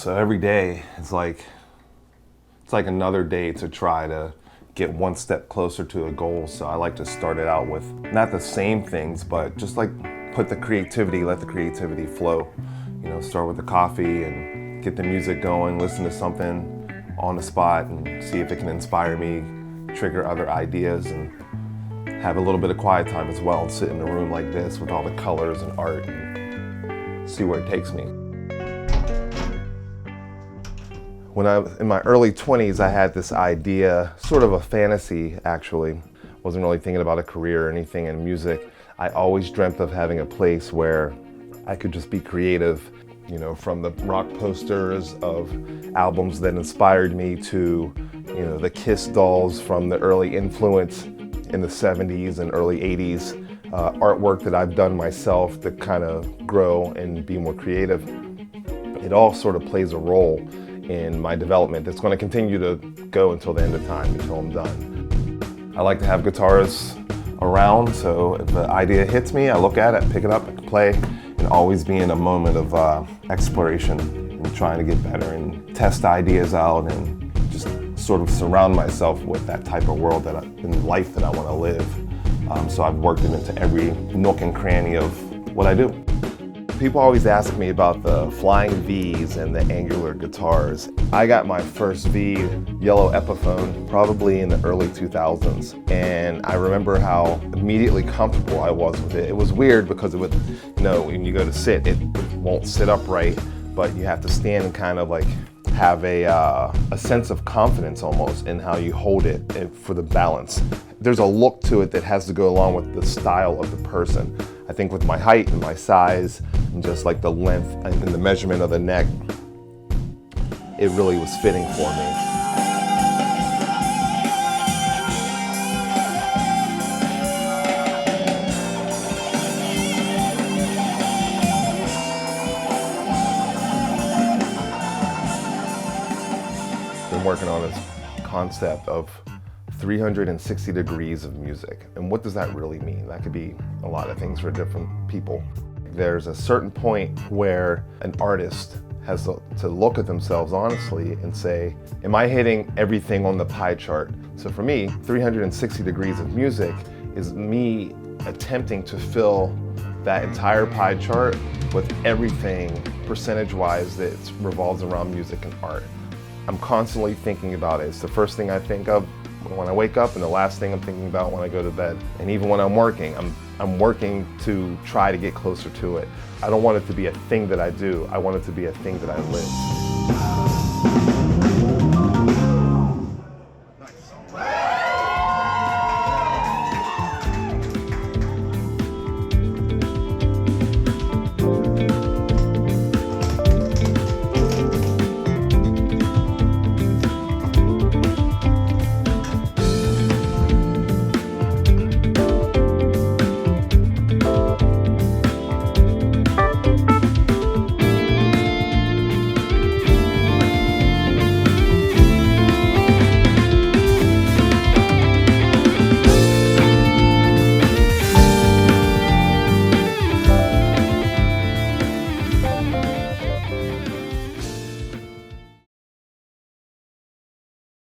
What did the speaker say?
So every day it's like another day to try to get one step closer to a goal. So I like to start it out with not the same things, but just like let the creativity flow. You know, start with the coffee and get the music going, listen to something on the spot and see if it can inspire me, trigger other ideas, and have a little bit of quiet time as well and sit in a room like this with all the colors and art and see where it takes me. When I was in my early 20s, I had this idea, sort of a fantasy actually. Wasn't really thinking about a career or anything in music. I always dreamt of having a place where I could just be creative, you know, from the rock posters of albums that inspired me to, you know, the Kiss dolls from the early influence in the 70s and early 80s, artwork that I've done myself to kind of grow and be more creative. It all sort of plays a role in my development. It's going to continue to go until the end of time, until I'm done. I like to have guitars around, so if the idea hits me, I look at it, pick it up, I can play, and always be in a moment of exploration and trying to get better and test ideas out and just sort of surround myself with that type of world in life that I want to live. So I've worked it into every nook and cranny of what I do. People always ask me about the flying Vs and the angular guitars. I got my first V yellow Epiphone probably in the early 2000s, and I remember how immediately comfortable I was with it. It was weird because it would, you know, when you go to sit, it won't sit upright, but you have to stand and kind of like have a sense of confidence almost in how you hold it for the balance. There's a look to it that has to go along with the style of the person. I think with my height and my size and just like the length and the measurement of the neck, it really was fitting for me. Been working on this concept of 360 degrees of music. And what does that really mean? That could be a lot of things for different people. There's a certain point where an artist has to look at themselves honestly and say, am I hitting everything on the pie chart? So for me, 360 degrees of music is me attempting to fill that entire pie chart with everything percentage-wise that revolves around music and art. I'm constantly thinking about it. It's the first thing I think of when I wake up and the last thing I'm thinking about when I go to bed. And even when I'm working, I'm working to try to get closer to it. I don't want it to be a thing that I do. I want it to be a thing that I live.